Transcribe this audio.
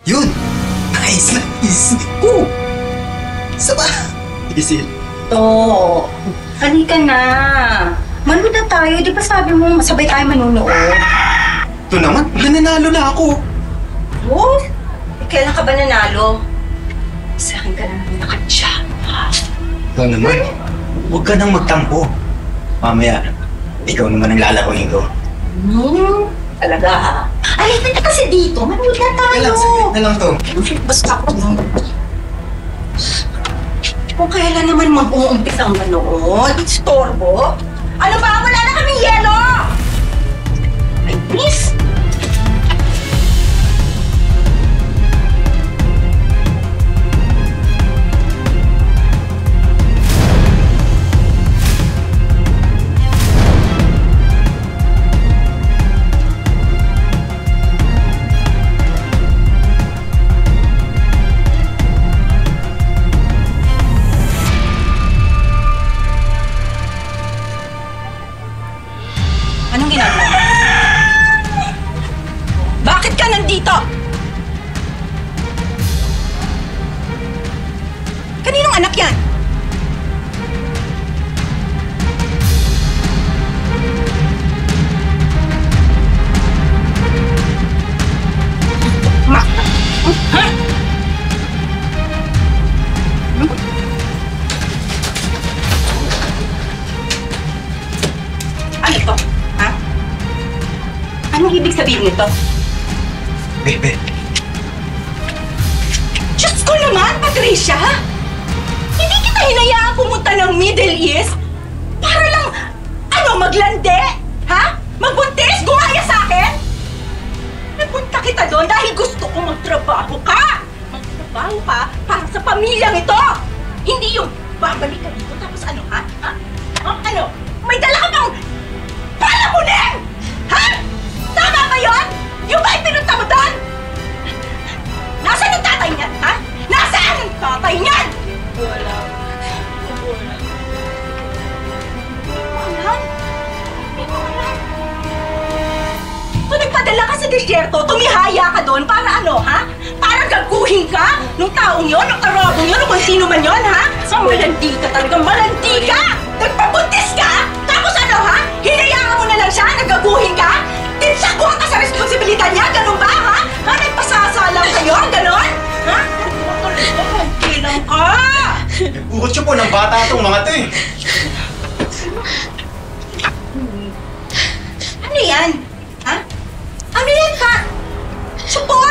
Yun! Nice na isip ko! Isa ba? Isil. To, halika na. Manood na tayo. Di ba sabi mo sabay tayo manunood? Ito naman, nananalo na ako. Oh, kailan ka ba nanalo? Sa akin ka na naman nakatsa. Ikaw naman, huwag ka nang magtampo. Mamaya, ikaw naman ang lalaroin ko. Talaga. Alin na kasi dito. Manood na tayo. Saglit na lang to. Basta ako. Kung kailan naman mag-uumpis ang manood, istorbo. Ano ba? Wala na kaming yelo! Ay, miss! Anong ginagawa mo? Bakit ka nandito? Kaninong anak yan? Ha? Ano to? Ha? Anong ibig sabihin nito? Bebe, Diyos ko naman, Patricia! Hindi kita hinayaan pumunta ng Middle East para lang, maglande? Ha? Magbuntis? Gumaya sa akin? Nagpunta kita doon dahil gusto kong magtrabaho ka! Magtrabaho ka para sa pamilyang ito! Hindi yung babalik ka dito tapos ha? Ano? May dala ka bang palamunin! Ha? Tama ba yun? Yung ba pinunta mo doon? Nasaan ang tatay niyan, ha? Nasaan ang tatay niyan? Wala. Wala? Hindi mo alam? So nagpadala ka sa disyerto, tumihaya ka doon para ha? Para gaguhin ka nung taong yun, nung karabong yun, kung sino man yun, ha? Malandi ka talaga, malandi ka! Nagpabuntis ka! Tapos ha? Hinayaan mo na lang siya, nagaguhin ka? Tinsakuhan ka sa responsibilidad niya, ganun ba, ha? Ha? Nagpasasalang kayo, ganun? Ha? Kailan ka? buhot siya po ng bata itong mga to eh. Ano yan? Ha? Ano yan, ka? Supo!